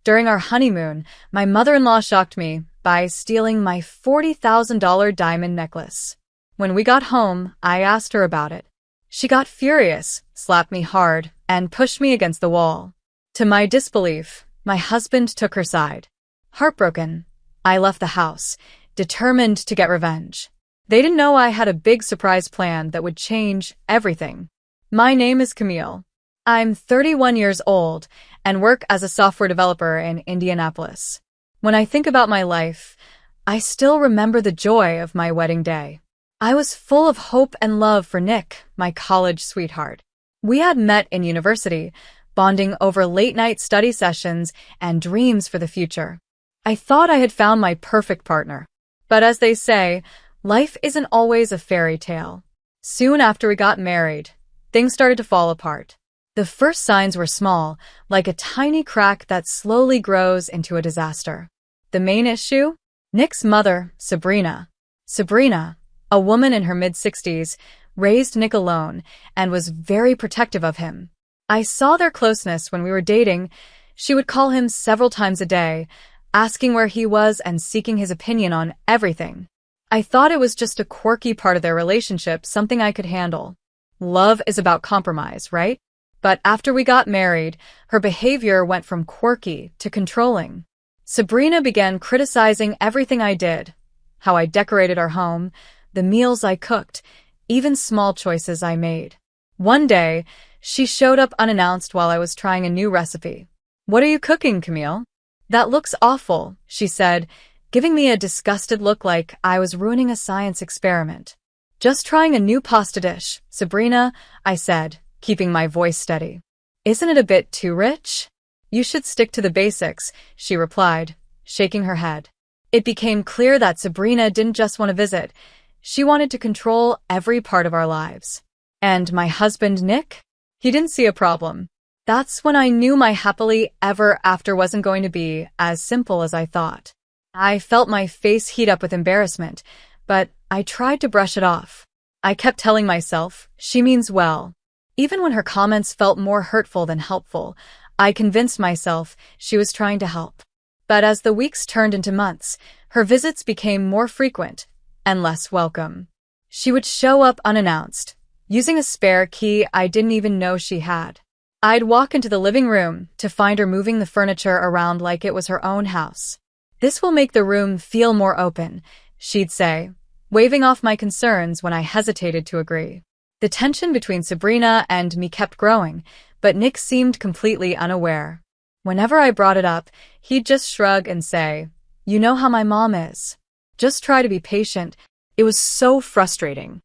During our honeymoon, my mother-in-law shocked me by stealing my $40,000 diamond necklace. When we got home, I asked her about it. She got furious, slapped me hard, and pushed me against the wall. To my disbelief, my husband took her side. Heartbroken, I left the house, determined to get revenge. They didn't know I had a big surprise plan that would change everything. My name is Camille. I'm 31 years old and work as a software developer in Indianapolis. When I think about my life, I still remember the joy of my wedding day. I was full of hope and love for Nick, my college sweetheart. We had met in university, bonding over late-night study sessions and dreams for the future. I thought I had found my perfect partner. But as they say, life isn't always a fairy tale. Soon after we got married, things started to fall apart. The first signs were small, like a tiny crack that slowly grows into a disaster. The main issue? Nick's mother, Sabrina. Sabrina, a woman in her mid-60s, raised Nick alone and was very protective of him. I saw their closeness when we were dating. She would call him several times a day, asking where he was and seeking his opinion on everything. I thought it was just a quirky part of their relationship, something I could handle. Love is about compromise, right? But after we got married, her behavior went from quirky to controlling. Sabrina began criticizing everything I did, how I decorated our home, the meals I cooked, even small choices I made. One day, she showed up unannounced while I was trying a new recipe. "What are you cooking, Camille?" "That looks awful," she said, giving me a disgusted look like I was ruining a science experiment. "Just trying a new pasta dish, Sabrina," I said, keeping my voice steady. "Isn't it a bit too rich?" "You should stick to the basics," she replied, shaking her head. It became clear that Sabrina didn't just want to visit. She wanted to control every part of our lives. And my husband, Nick? He didn't see a problem. That's when I knew my happily ever after wasn't going to be as simple as I thought. I felt my face heat up with embarrassment, but I tried to brush it off. I kept telling myself, she means well. Even when her comments felt more hurtful than helpful, I convinced myself she was trying to help. But as the weeks turned into months, her visits became more frequent and less welcome. She would show up unannounced, using a spare key I didn't even know she had. I'd walk into the living room to find her moving the furniture around like it was her own house. "This will make the room feel more open," she'd say, waving off my concerns when I hesitated to agree. The tension between Sabrina and me kept growing, but Nick seemed completely unaware. Whenever I brought it up, he'd just shrug and say, "You know how my mom is. Just try to be patient." It was so frustrating.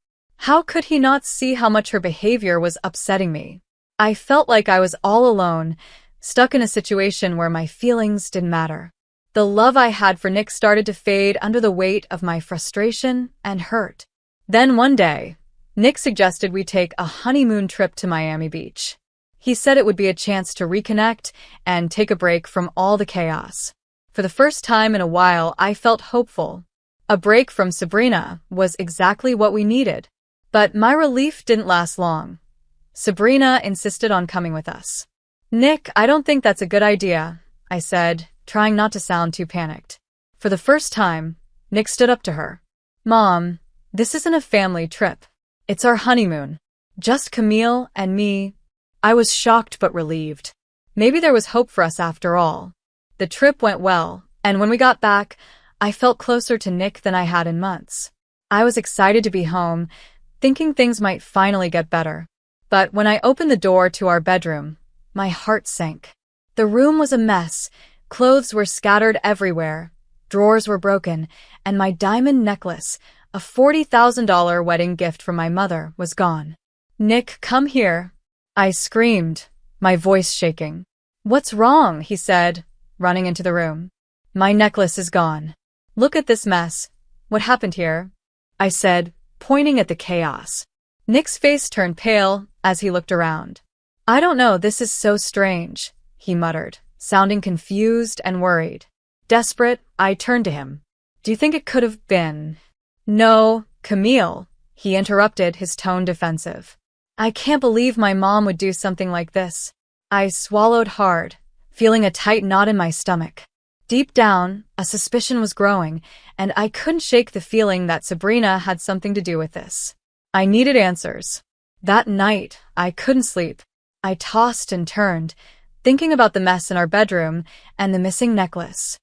How could he not see how much her behavior was upsetting me? I felt like I was all alone, stuck in a situation where my feelings didn't matter. The love I had for Nick started to fade under the weight of my frustration and hurt. Then one day, Nick suggested we take a honeymoon trip to Miami Beach. He said it would be a chance to reconnect and take a break from all the chaos. For the first time in a while, I felt hopeful. A break from Sabrina was exactly what we needed. But my relief didn't last long. Sabrina insisted on coming with us. "Nick, I don't think that's a good idea," I said, trying not to sound too panicked. For the first time, Nick stood up to her. "Mom, this isn't a family trip. It's our honeymoon. Just Camille and me." I was shocked but relieved. Maybe there was hope for us after all. The trip went well, and when we got back, I felt closer to Nick than I had in months. I was excited to be home, thinking things might finally get better. But when I opened the door to our bedroom, my heart sank. The room was a mess. Clothes were scattered everywhere. Drawers were broken, and my diamond necklace, a $40,000 wedding gift from my mother, was gone. "Nick, come here," I screamed, my voice shaking. "What's wrong?" he said, running into the room. "My necklace is gone. Look at this mess. What happened here?" I said, pointing at the chaos. Nick's face turned pale as he looked around. "I don't know, this is so strange," he muttered, sounding confused and worried. Desperate, I turned to him. "Do you think it could have been—" "No, Camille," he interrupted, his tone defensive. "I can't believe my mom would do something like this." I swallowed hard, feeling a tight knot in my stomach. Deep down, a suspicion was growing, and I couldn't shake the feeling that Sabrina had something to do with this. I needed answers. That night, I couldn't sleep. I tossed and turned, thinking about the mess in our bedroom and the missing necklace.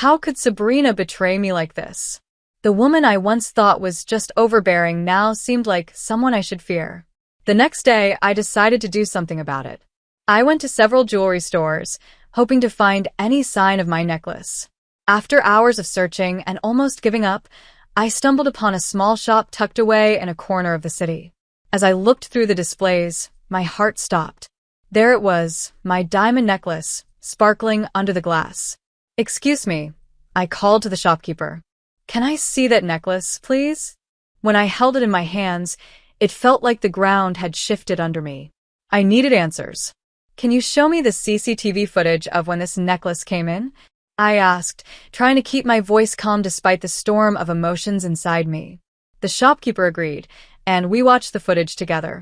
How could Sabrina betray me like this? The woman I once thought was just overbearing now seemed like someone I should fear. The next day, I decided to do something about it. I went to several jewelry stores, hoping to find any sign of my necklace. After hours of searching and almost giving up, I stumbled upon a small shop tucked away in a corner of the city. As I looked through the displays, my heart stopped. There it was, my diamond necklace, sparkling under the glass. "Excuse me," I called to the shopkeeper. "Can I see that necklace, please?" When I held it in my hands, it felt like the ground had shifted under me. I needed answers. "Can you show me the CCTV footage of when this necklace came in?" I asked, trying to keep my voice calm despite the storm of emotions inside me. The shopkeeper agreed, and we watched the footage together.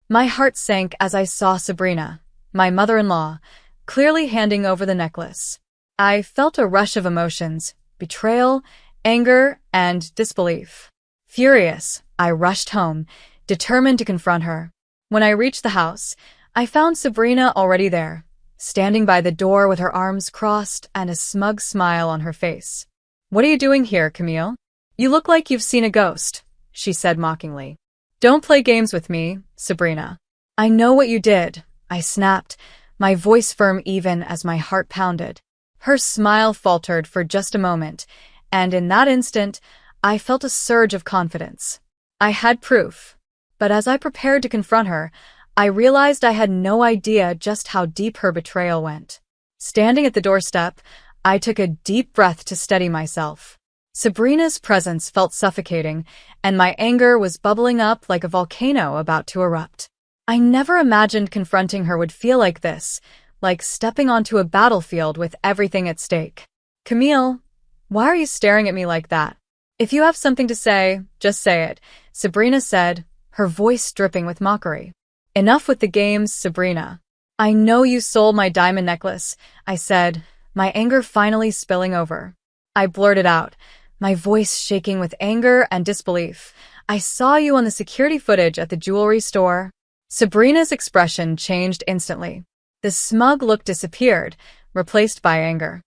My heart sank as I saw Sabrina, my mother-in-law, clearly handing over the necklace. I felt a rush of emotions, betrayal, anger, and disbelief. Furious, I rushed home, determined to confront her. When I reached the house, I found Sabrina already there, standing by the door with her arms crossed and a smug smile on her face. "What are you doing here, Camille? You look like you've seen a ghost," she said mockingly. "Don't play games with me, Sabrina." "I know what you did," I snapped, my voice firm even as my heart pounded. Her smile faltered for just a moment, and in that instant, I felt a surge of confidence. I had proof. But as I prepared to confront her, I realized I had no idea just how deep her betrayal went. Standing at the doorstep, I took a deep breath to steady myself. Sabrina's presence felt suffocating, and my anger was bubbling up like a volcano about to erupt. I never imagined confronting her would feel like this, like stepping onto a battlefield with everything at stake. "Camille, why are you staring at me like that? If you have something to say, just say it," Sabrina said, her voice dripping with mockery. "Enough with the games, Sabrina. I know you sold my diamond necklace," I said, my anger finally spilling over. I blurted out, my voice shaking with anger and disbelief. "I saw you on the security footage at the jewelry store." Sabrina's expression changed instantly. The smug look disappeared, replaced by anger.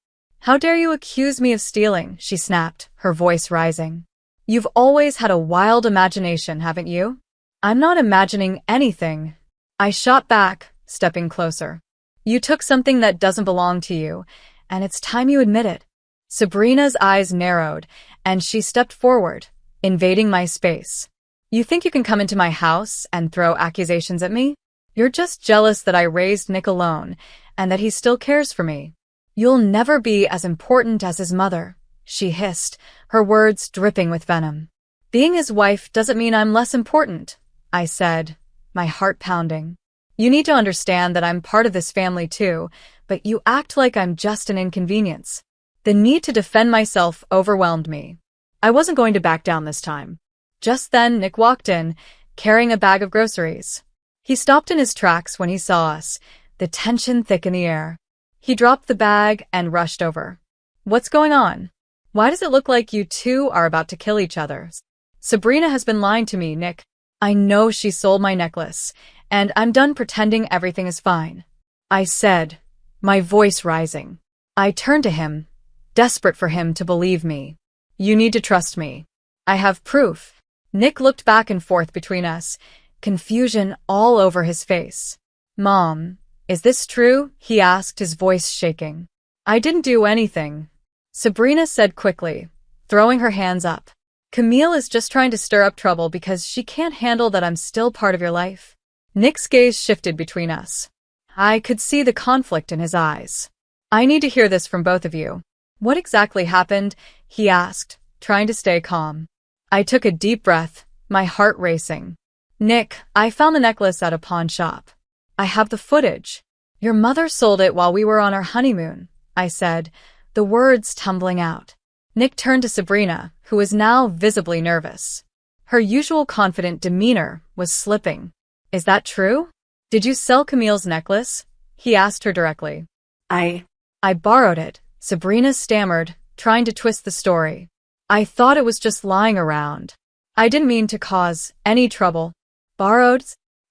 "How dare you accuse me of stealing?" she snapped, her voice rising. "You've always had a wild imagination, haven't you?" "I'm not imagining anything," I shot back, stepping closer. "You took something that doesn't belong to you, and it's time you admit it." Sabrina's eyes narrowed, and she stepped forward, invading my space. "You think you can come into my house and throw accusations at me? You're just jealous that I raised Nick alone, and that he still cares for me. You'll never be as important as his mother," she hissed, her words dripping with venom. "Being his wife doesn't mean I'm less important," I said, my heart pounding. "You need to understand that I'm part of this family too, but you act like I'm just an inconvenience." The need to defend myself overwhelmed me. I wasn't going to back down this time. Just then, Nick walked in, carrying a bag of groceries. He stopped in his tracks when he saw us, the tension thick in the air. He dropped the bag and rushed over. "What's going on? Why does it look like you two are about to kill each other?" "Sabrina has been lying to me, Nick. I know she sold my necklace, and I'm done pretending everything is fine," I said, my voice rising. I turned to him, desperate for him to believe me. "You need to trust me. I have proof." Nick looked back and forth between us, confusion all over his face. "Mom, is this true?" he asked, his voice shaking. "I didn't do anything," Sabrina said quickly, throwing her hands up. "Camille is just trying to stir up trouble because she can't handle that I'm still part of your life." Nick's gaze shifted between us. I could see the conflict in his eyes. "I need to hear this from both of you. What exactly happened?" he asked, trying to stay calm. I took a deep breath, my heart racing. "Nick, I found the necklace at a pawn shop. I have the footage. Your mother sold it while we were on our honeymoon," I said, the words tumbling out. Nick turned to Sabrina, who was now visibly nervous. Her usual confident demeanor was slipping. "Is that true? Did you sell Camille's necklace?" he asked her directly. I I borrowed it, Sabrina stammered, trying to twist the story. I thought it was just lying around. I didn't mean to cause any trouble. Borrowed?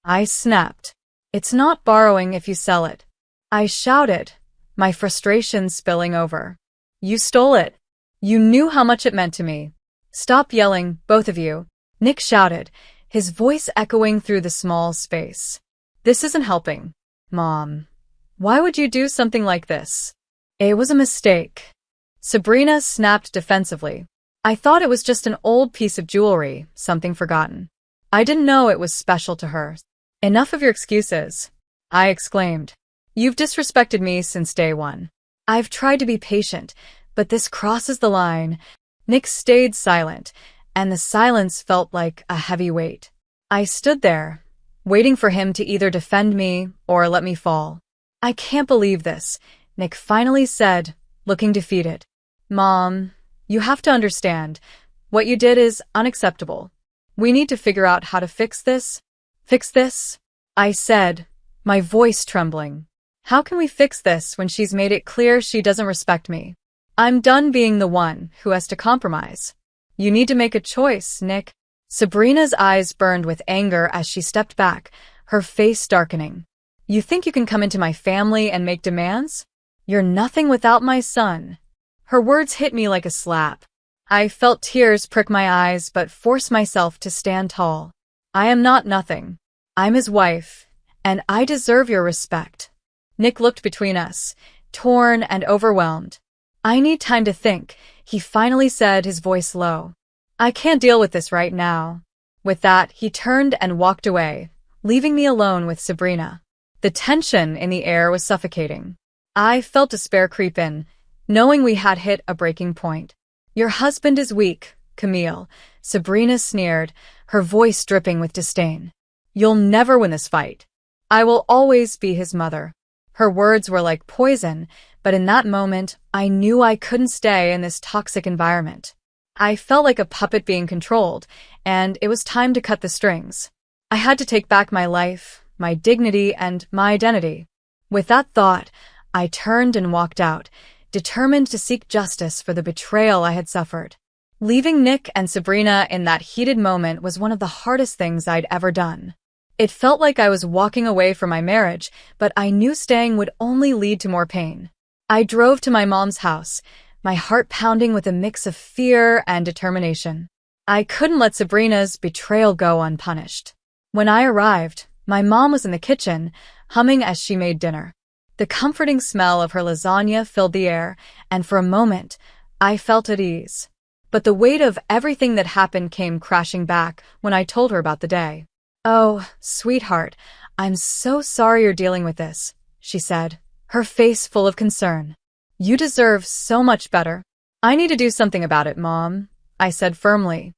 I snapped. It's not borrowing if you sell it. I shouted, my frustration spilling over. You stole it. You knew how much it meant to me. Stop yelling, both of you, Nick shouted, his voice echoing through the small space. This isn't helping. Mom, why would you do something like this? It was a mistake. Sabrina snapped defensively. I thought it was just an old piece of jewelry, something forgotten. I didn't know it was special to her. Enough of your excuses, I exclaimed. You've disrespected me since day one. I've tried to be patient, but this crosses the line. Nick stayed silent, and the silence felt like a heavy weight. I stood there, waiting for him to either defend me or let me fall. I can't believe this, Nick finally said, looking defeated. Mom, you have to understand. What you did is unacceptable. We need to figure out how to fix this. Fix this? I said, my voice trembling. How can we fix this when she's made it clear she doesn't respect me? I'm done being the one who has to compromise. You need to make a choice, Nick. Sabrina's eyes burned with anger as she stepped back, her face darkening. You think you can come into my family and make demands? You're nothing without my son. Her words hit me like a slap. I felt tears prick my eyes but forced myself to stand tall. I am not nothing. I'm his wife, and I deserve your respect. Nick looked between us, torn and overwhelmed. I need time to think, he finally said, his voice low. I can't deal with this right now. With that, he turned and walked away, leaving me alone with Sabrina. The tension in the air was suffocating. I felt despair creep in, knowing we had hit a breaking point. Your husband is weak, Camille, Sabrina sneered, her voice dripping with disdain. You'll never win this fight. I will always be his mother. Her words were like poison, but in that moment, I knew I couldn't stay in this toxic environment. I felt like a puppet being controlled, and it was time to cut the strings. I had to take back my life, my dignity, and my identity. With that thought, I turned and walked out, determined to seek justice for the betrayal I had suffered. Leaving Nick and Sabrina in that heated moment was one of the hardest things I'd ever done. It felt like I was walking away from my marriage, but I knew staying would only lead to more pain. I drove to my mom's house, my heart pounding with a mix of fear and determination. I couldn't let Sabrina's betrayal go unpunished. When I arrived, my mom was in the kitchen, humming as she made dinner. The comforting smell of her lasagna filled the air, and for a moment, I felt at ease. But the weight of everything that happened came crashing back when I told her about the day. Oh, sweetheart, I'm so sorry you're dealing with this, she said, her face full of concern. You deserve so much better. I need to do something about it, Mom, I said firmly.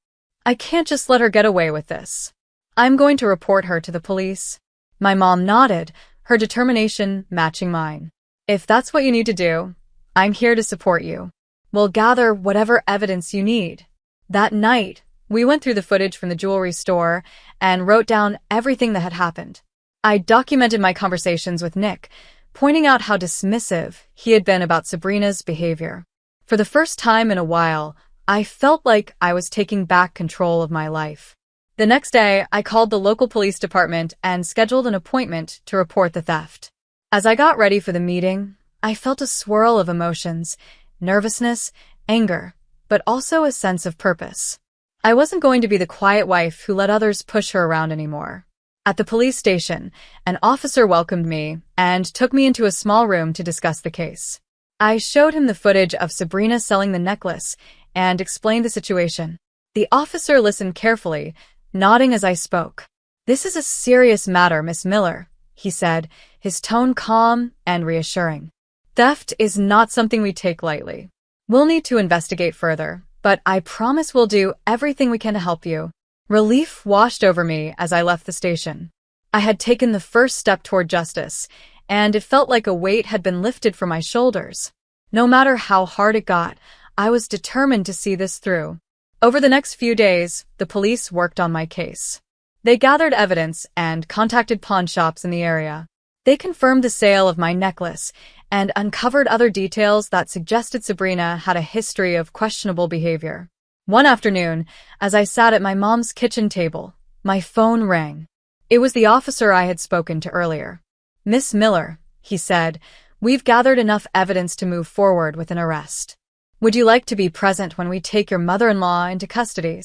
I can't just let her get away with this. I'm going to report her to the police. My mom nodded, her determination matching mine. If that's what you need to do, I'm here to support you. We'll gather whatever evidence you need. That night, we went through the footage from the jewelry store and wrote down everything that had happened. I documented my conversations with Nick, pointing out how dismissive he had been about Sabrina's behavior. For the first time in a while, I felt like I was taking back control of my life. The next day, I called the local police department and scheduled an appointment to report the theft. As I got ready for the meeting, I felt a swirl of emotions, nervousness, anger, but also a sense of purpose. I wasn't going to be the quiet wife who let others push her around anymore. At the police station, an officer welcomed me and took me into a small room to discuss the case. I showed him the footage of Sabrina selling the necklace and explained the situation. The officer listened carefully, nodding as I spoke. This is a serious matter, Miss Miller, he said, his tone calm and reassuring. Theft is not something we take lightly. We'll need to investigate further, but I promise we'll do everything we can to help you. Relief washed over me as I left the station. I had taken the first step toward justice, and it felt like a weight had been lifted from my shoulders. No matter how hard it got, I was determined to see this through. Over the next few days, the police worked on my case. They gathered evidence and contacted pawn shops in the area. They confirmed the sale of my necklace and uncovered other details that suggested Sabrina had a history of questionable behavior. One afternoon, as I sat at my mom's kitchen table, my phone rang. It was the officer I had spoken to earlier. "Miss Miller," he said, "we've gathered enough evidence to move forward with an arrest. Would you like to be present when we take your mother-in-law into custody?"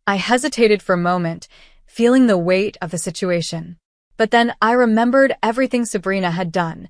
I hesitated for a moment, feeling the weight of the situation. But then I remembered everything Sabrina had done,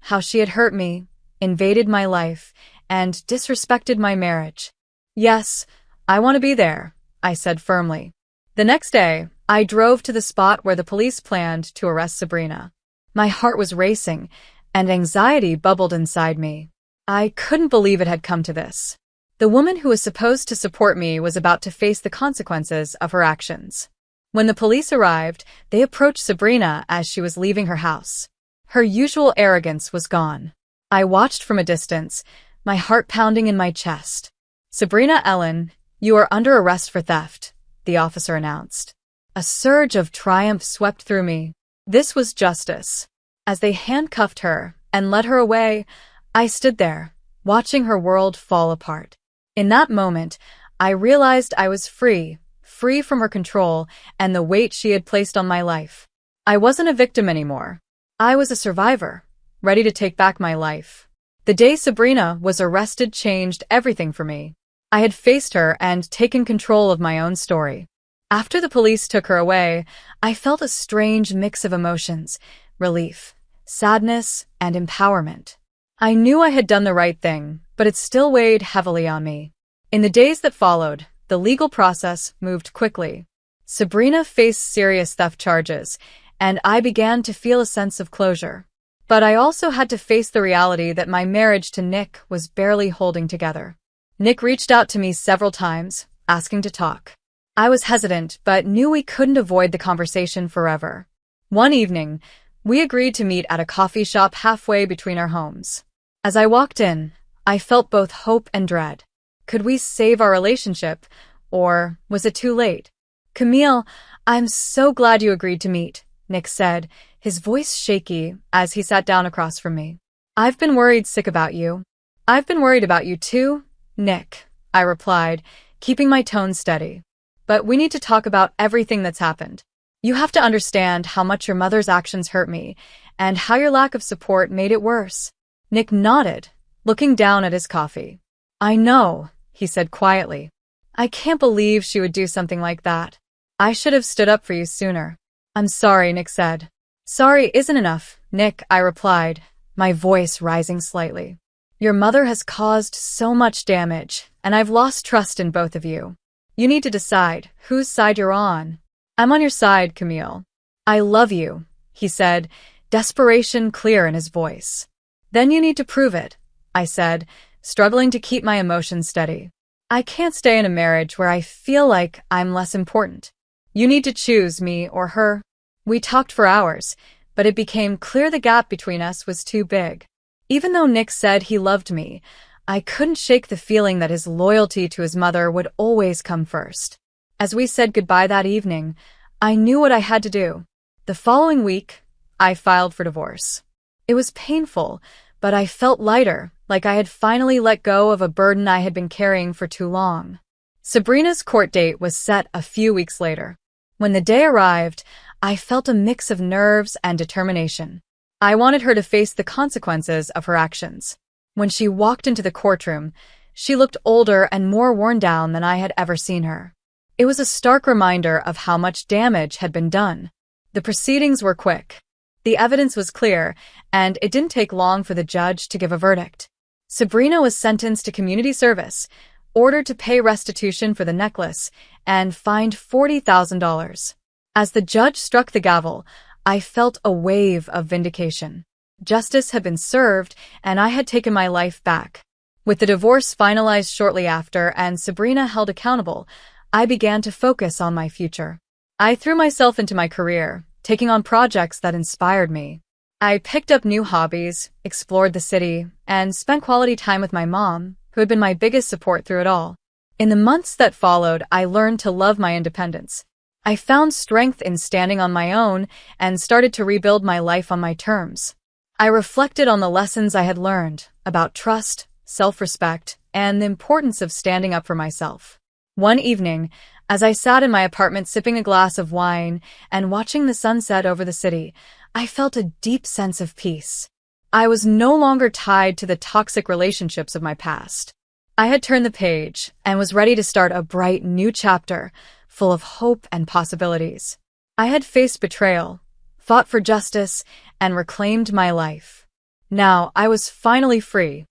how she had hurt me, invaded my life, and disrespected my marriage. "Yes, I want to be there," I said firmly. The next day, I drove to the spot where the police planned to arrest Sabrina. My heart was racing, and anxiety bubbled inside me. I couldn't believe it had come to this. The woman who was supposed to support me was about to face the consequences of her actions. When the police arrived, they approached Sabrina as she was leaving her house. Her usual arrogance was gone. I watched from a distance, my heart pounding in my chest. "Sabrina Ellen, you are under arrest for theft," the officer announced. A surge of triumph swept through me. This was justice. As they handcuffed her and led her away, I stood there, watching her world fall apart. In that moment, I realized I was free from her control and the weight she had placed on my life. I wasn't a victim anymore. I was a survivor, ready to take back my life. The day Sabrina was arrested changed everything for me. I had faced her and taken control of my own story. After the police took her away, I felt a strange mix of emotions: relief, sadness, and empowerment. I knew I had done the right thing, but it still weighed heavily on me. In the days that followed, the legal process moved quickly. Sabrina faced serious theft charges, and I began to feel a sense of closure. But I also had to face the reality that my marriage to Nick was barely holding together. Nick reached out to me several times, asking to talk. I was hesitant, but knew we couldn't avoid the conversation forever. One evening, we agreed to meet at a coffee shop halfway between our homes. As I walked in, I felt both hope and dread. Could we save our relationship, or was it too late? "Camille, I'm so glad you agreed to meet," Nick said, his voice shaky as he sat down across from me. "I've been worried sick about you." "I've been worried about you too, Nick," I replied, keeping my tone steady. "But we need to talk about everything that's happened. You have to understand how much your mother's actions hurt me, and how your lack of support made it worse." Nick nodded, looking down at his coffee. "I know," he said quietly. "I can't believe she would do something like that. I should have stood up for you sooner." "I'm sorry," Nick said. "Sorry isn't enough, Nick," I replied, my voice rising slightly. "Your mother has caused so much damage, and I've lost trust in both of you. You need to decide whose side you're on." "I'm on your side, Camille." "I love you," he said, desperation clear in his voice. "Then you need to prove it," I said, struggling to keep my emotions steady. "I can't stay in a marriage where I feel like I'm less important. You need to choose me or her." We talked for hours, but it became clear the gap between us was too big. Even though Nick said he loved me, I couldn't shake the feeling that his loyalty to his mother would always come first. As we said goodbye that evening, I knew what I had to do. The following week, I filed for divorce. It was painful, but I felt lighter, like I had finally let go of a burden I had been carrying for too long. Sabrina's court date was set a few weeks later. When the day arrived, I felt a mix of nerves and determination. I wanted her to face the consequences of her actions. When she walked into the courtroom, she looked older and more worn down than I had ever seen her. It was a stark reminder of how much damage had been done. The proceedings were quick. The evidence was clear, and it didn't take long for the judge to give a verdict. Sabrina was sentenced to community service, ordered to pay restitution for the necklace, and fined $40,000. As the judge struck the gavel, I felt a wave of vindication. Justice had been served, and I had taken my life back. With the divorce finalized shortly after and Sabrina held accountable, I began to focus on my future. I threw myself into my career, taking on projects that inspired me. I picked up new hobbies, explored the city, and spent quality time with my mom, who had been my biggest support through it all. In the months that followed, I learned to love my independence. I found strength in standing on my own and started to rebuild my life on my terms. I reflected on the lessons I had learned about trust, self-respect, and the importance of standing up for myself. One evening, as I sat in my apartment sipping a glass of wine and watching the sunset over the city, I felt a deep sense of peace. I was no longer tied to the toxic relationships of my past. I had turned the page and was ready to start a bright new chapter, full of hope and possibilities. I had faced betrayal, fought for justice, and reclaimed my life. Now I was finally free,